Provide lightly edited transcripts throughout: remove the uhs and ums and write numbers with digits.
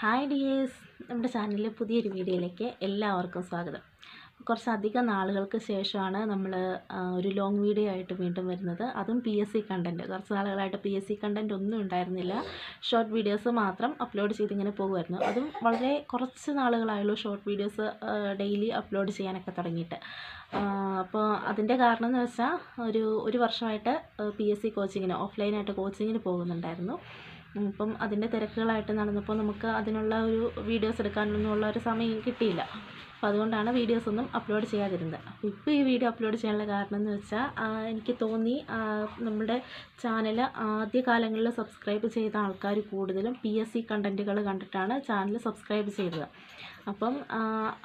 Hi dears, നമ്മുടെ ചാനലിലെ പുതിയൊരു വീഡിയോയിലേക്ക് എല്ലാവർക്കും സ്വാഗതം. കുറച്ചധികം നാളുകൾക്ക് ശേഷമാണ് നമ്മൾ ഒരു ലോങ് വീഡിയോ ആയിട്ട് വീണ്ടും വരുന്നത്. അതും PSC കണ്ടൻറ്റ്. കുറച്ച് നാളുകളായിട്ട് PSC കണ്ടൻറ്റ് ഒന്നും ഉണ്ടായിരുന്നില്ല. ഷോർട്ട് വീഡിയോസ് മാത്രം അപ്ലോഡ് ചെയ്തിങ്ങനെ പോകുമായിരുന്നു. അതും വളരെ കുറച്ച് നാളുകളായുള്ളൂ ഷോർട്ട് വീഡിയോസ് ഡെയിലി അപ്ലോഡ് ചെയ്യാനൊക്കെ തുടങ്ങിയിട്ട്. അപ്പോൾ അതിൻ്റെ കാരണം എന്ന് വെച്ചാൽ ഒരു വർഷമായിട്ട് PSC കോച്ചിങ്ങിന് ഓഫ്ലൈനായിട്ട് കോച്ചിങ്ങിന് പോകുന്നുണ്ടായിരുന്നു. അപ്പം അതിൻ്റെ തിരക്കുകളായിട്ട് നടന്നപ്പോൾ നമുക്ക് അതിനുള്ള ഒരു വീഡിയോസ് എടുക്കാനൊന്നുമുള്ള ഒരു സമയം കിട്ടിയില്ല. അപ്പോൾ അതുകൊണ്ടാണ് വീഡിയോസൊന്നും അപ്ലോഡ് ചെയ്യാതിരുന്നത്. അപ്പോൾ ഇപ്പോൾ ഈ വീഡിയോ അപ്ലോഡ് ചെയ്യാനുള്ള കാരണം എന്ന് വെച്ചാൽ എനിക്ക് തോന്നി നമ്മുടെ ചാനൽ ആദ്യ കാലങ്ങളിൽ സബ്സ്ക്രൈബ് ചെയ്ത ആൾക്കാർ കൂടുതലും PSC കണ്ടൻറ്റുകൾ കണ്ടിട്ടാണ് ചാനൽ സബ്സ്ക്രൈബ് ചെയ്തത്. അപ്പം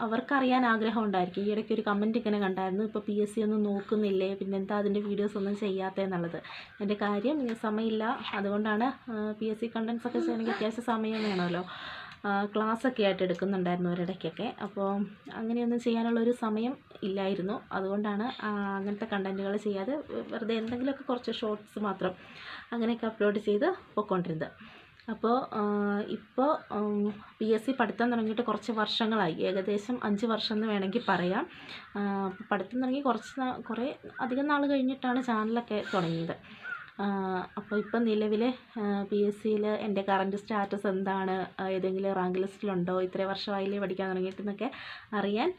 അവർക്കറിയാൻ ആഗ്രഹം ഉണ്ടായിരിക്കും. ഈ ഇടയ്ക്ക് ഒരു കമൻറ്റ് ഇങ്ങനെ കണ്ടായിരുന്നു, ഇപ്പോൾ PSC ഒന്നും നോക്കുന്നില്ലേ, പിന്നെന്താ അതിൻ്റെ വീഡിയോസ് ഒന്നും ചെയ്യാത്തതെന്നുള്ളത്. എൻ്റെ കാര്യം സമയമില്ല, അതുകൊണ്ടാണ് PSC കണ്ടൻറ്റ്സൊക്കെ ചെയ്യണമെങ്കിൽ അത്യാവശ്യം സമയം വേണമല്ലോ. ക്ലാസ്സൊക്കെ ആയിട്ട് എടുക്കുന്നുണ്ടായിരുന്നു ഒരിടയ്ക്കൊക്കെ. അപ്പോൾ അങ്ങനെയൊന്നും ചെയ്യാനുള്ളൊരു സമയം ഇല്ലായിരുന്നു. അതുകൊണ്ടാണ് അങ്ങനത്തെ കണ്ടൻറ്റുകൾ ചെയ്യാതെ വെറുതെ എന്തെങ്കിലുമൊക്കെ കുറച്ച് ഷോർട്സ് മാത്രം അങ്ങനെയൊക്കെ അപ്ലോഡ് ചെയ്ത് പോയിക്കൊണ്ടിരുന്നത്. അപ്പോൾ ഇപ്പോൾ PSC പഠിത്തം തുടങ്ങിയിട്ട് കുറച്ച് വർഷങ്ങളായി, ഏകദേശം 5 വർഷം എന്ന് വേണമെങ്കിൽ പറയാം. പഠിത്തം തുടങ്ങി കുറേ അധികം നാൾ കഴിഞ്ഞിട്ടാണ് ചാനലൊക്കെ തുടങ്ങിയത്. അപ്പോൾ ഇപ്പം നിലവിലെ PSCയിൽ എൻ്റെ കറൻറ്റ് സ്റ്റാറ്റസ് എന്താണ്, ഏതെങ്കിലും റാങ്ക് ലിസ്റ്റിലുണ്ടോ, ഇത്രേ വർഷമായില്ലേ പഠിക്കാൻ തുടങ്ങിയിട്ടെന്നൊക്കെ അറിയാൻ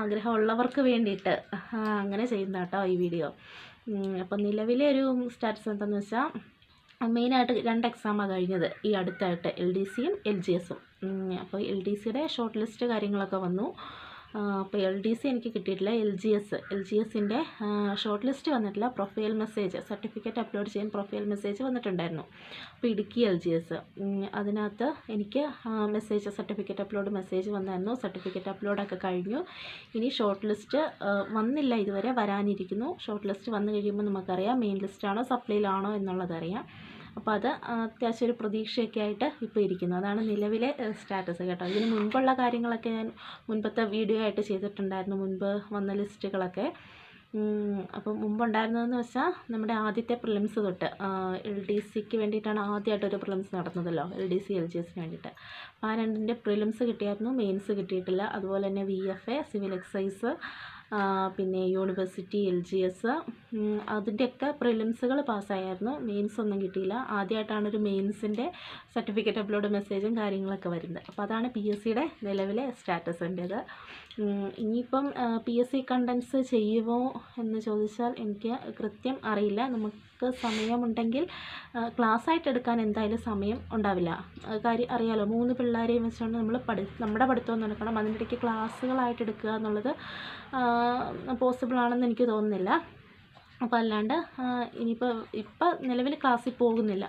ആഗ്രഹമുള്ളവർക്ക് വേണ്ടിയിട്ട് അങ്ങനെ ചെയ്യുന്ന കേട്ടോ ഈ വീഡിയോ. അപ്പോൾ നിലവിലെ ഒരു സ്റ്റാറ്റസ് എന്താണെന്ന് വെച്ചാൽ, മെയിനായിട്ട് 2 എക്സാമാണ് കഴിഞ്ഞത് ഈ അടുത്തായിട്ട്, LDCയും LGSഉം. അപ്പോൾ LDCയുടെ ഷോർട്ട് ലിസ്റ്റ് കാര്യങ്ങളൊക്കെ വന്നു. അപ്പോൾ LDC എനിക്ക് കിട്ടിയിട്ടില്ല. LGSൻ്റെ ഷോർട്ട് ലിസ്റ്റ് വന്നിട്ടില്ല. പ്രൊഫൈൽ മെസ്സേജ്, സർട്ടിഫിക്കറ്റ് അപ്ലോഡ് ചെയ്യാൻ പ്രൊഫൈൽ മെസ്സേജ് വന്നിട്ടുണ്ടായിരുന്നു. അപ്പോൾ ഇടുക്കി LGS അതിനകത്ത് എനിക്ക് സർട്ടിഫിക്കറ്റ് അപ്ലോഡ് മെസ്സേജ് വന്നായിരുന്നു. സർട്ടിഫിക്കറ്റ് അപ്ലോഡൊക്കെ കഴിഞ്ഞു. ഇനി ഷോർട്ട് ലിസ്റ്റ് വന്നില്ല, ഇതുവരെ വരാനിരിക്കുന്നു. ഷോർട്ട് ലിസ്റ്റ് വന്നു കഴിയുമ്പോൾ നമുക്കറിയാം മെയിൻ ലിസ്റ്റാണോ സപ്ലിയിലാണോ എന്നുള്ളതറിയാം. അപ്പോൾ അത് അത്യാവശ്യം ഒരു പ്രതീക്ഷയൊക്കെ ആയിട്ട് ഇപ്പോൾ ഇരിക്കുന്നു. അതാണ് നിലവിലെ സ്റ്റാറ്റസ് കേട്ടോ. ഇതിന് മുൻപുള്ള കാര്യങ്ങളൊക്കെ ഞാൻ മുൻപത്തെ വീഡിയോ ആയിട്ട് ചെയ്തിട്ടുണ്ടായിരുന്നു, മുൻപ് വന്ന ലിസ്റ്റുകളൊക്കെ. അപ്പം മുമ്പുണ്ടായിരുന്നതെന്ന് വെച്ചാൽ നമ്മുടെ ആദ്യത്തെ പ്രിലിംസ് തൊട്ട് LDCക്ക് വേണ്ടിയിട്ടാണ് ആദ്യമായിട്ടൊരു പ്രിലിംസ് നടന്നതല്ലോ, LDC LGSന് വേണ്ടിയിട്ട്. അപ്പോൾ ആ രണ്ടിൻ്റെ പ്രിലിംസ് കിട്ടിയായിരുന്നു, മെയിൻസ് കിട്ടിയിട്ടില്ല. അതുപോലെ തന്നെ VFA, സിവിൽ എക്സൈസ്, പിന്നെ യൂണിവേഴ്സിറ്റി LGS, അതിൻ്റെയൊക്കെ പ്രിലിംസുകൾ പാസ്സായിരുന്നു. മെയിൻസ് ഒന്നും കിട്ടിയില്ല. ആദ്യമായിട്ടാണ് ഒരു മെയിൻസിൻ്റെ സർട്ടിഫിക്കറ്റ് അപ്ലോഡ് മെസ്സേജും കാര്യങ്ങളൊക്കെ വരുന്നത്. അപ്പോൾ അതാണ് PSCയുടെ നിലവിലെ സ്റ്റാറ്റസിൻ്റേത്. ഇനിയിപ്പം PSC കണ്ടൻറ്റ്സ് ചെയ്യുമോ എന്ന് ചോദിച്ചാൽ എനിക്ക് കൃത്യം അറിയില്ല. നമുക്ക് സമയമുണ്ടെങ്കിൽ ക്ലാസ്സായിട്ട് എടുക്കാൻ എന്തായാലും സമയം ഉണ്ടാവില്ല. കാര്യം അറിയാലോ, 3 പിള്ളേരെയും വെച്ചുകൊണ്ട് നമ്മുടെ പഠിത്തം നടക്കണം. അതിൻ്റെ ഇടയ്ക്ക് ക്ലാസ്സുകളായിട്ട് എടുക്കുക എന്നുള്ളത് പോസിബിൾ ആണെന്ന് എനിക്ക് തോന്നുന്നില്ല. അപ്പോൾ അല്ലാണ്ട് ഇപ്പം നിലവിൽ ക്ലാസ്സിൽ പോകുന്നില്ല.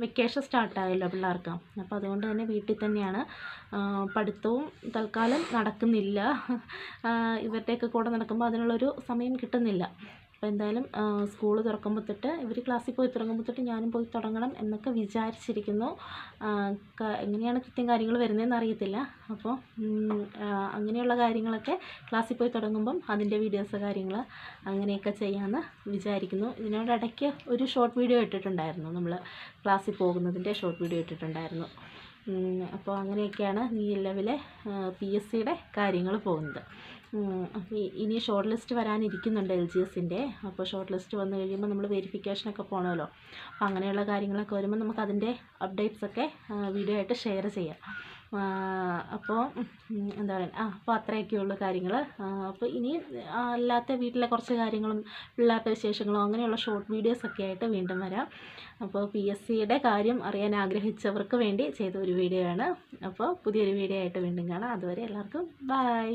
വെക്കേഷൻ സ്റ്റാർട്ടായല്ലോ പിള്ളേർക്ക്. അപ്പോൾ അതുകൊണ്ട് തന്നെ വീട്ടിൽ തന്നെയാണ്. പഠിത്തവും തൽക്കാലം നടക്കുന്നില്ല. ഇവരുടെയൊക്കെ കൂടെ നടക്കുമ്പോൾ അതിനുള്ളൊരു സമയം കിട്ടുന്നില്ല. അപ്പോൾ എന്തായാലും സ്കൂൾ തുറക്കുമ്പോൾ തൊട്ട്, ഇവർ ക്ലാസ്സിൽ പോയി തുടങ്ങുമ്പോൾ തൊട്ട് ഞാനും പോയി തുടങ്ങണം എന്നൊക്കെ വിചാരിച്ചിരിക്കുന്നു. എങ്ങനെയാണ് കൃത്യം കാര്യങ്ങൾ വരുന്നതെന്ന് അറിയത്തില്ല. അപ്പോൾ അങ്ങനെയുള്ള കാര്യങ്ങളൊക്കെ ക്ലാസ്സിൽ പോയി തുടങ്ങുമ്പം അതിൻ്റെ വീഡിയോസ് കാര്യങ്ങൾ അങ്ങനെയൊക്കെ ചെയ്യാമെന്ന് വിചാരിക്കുന്നു. ഇതിനോടിടയ്ക്ക് ഒരു ഷോർട്ട് വീഡിയോ ഇട്ടിട്ടുണ്ടായിരുന്നു, നമ്മൾ ക്ലാസ്സിൽ പോകുന്നതിൻ്റെ ഷോർട്ട് വീഡിയോ ഇട്ടിട്ടുണ്ടായിരുന്നു. അപ്പോൾ അങ്ങനെയൊക്കെയാണ് നിലവിലെ PSCയുടെ കാര്യങ്ങൾ പോകുന്നത്. അപ്പോൾ ഇനി ഷോർട്ട് ലിസ്റ്റ് വരാനിരിക്കുന്നുണ്ട് LGSൻ്റെ. അപ്പോൾ ഷോർട്ട് ലിസ്റ്റ് വന്നു കഴിയുമ്പോൾ നമ്മൾ വെരിഫിക്കേഷനൊക്കെ പോകണമല്ലോ. അപ്പോൾ അങ്ങനെയുള്ള കാര്യങ്ങളൊക്കെ വരുമ്പോൾ നമുക്ക് അതിൻ്റെ അപ്ഡേറ്റ്സൊക്കെ വീഡിയോ ആയിട്ട് ഷെയർ ചെയ്യാം. അപ്പോൾ എന്താ പറയുക, അപ്പോൾ അത്രയൊക്കെയുള്ള കാര്യങ്ങൾ. അപ്പോൾ ഇനി അല്ലാത്ത വീട്ടിലെ കുറച്ച് കാര്യങ്ങളും പിള്ളേരുടെ വിശേഷങ്ങളും അങ്ങനെയുള്ള ഷോർട്ട് വീഡിയോസൊക്കെ ആയിട്ട് വീണ്ടും വരാം. അപ്പോൾ PSCയുടെ കാര്യം അറിയാൻ ആഗ്രഹിച്ചവർക്ക് വേണ്ടി ചെയ്ത ഒരു വീഡിയോ ആണ്. അപ്പോൾ പുതിയൊരു വീഡിയോ ആയിട്ട് വീണ്ടും കാണാം. അതുവരെ എല്ലാവർക്കും ബൈ.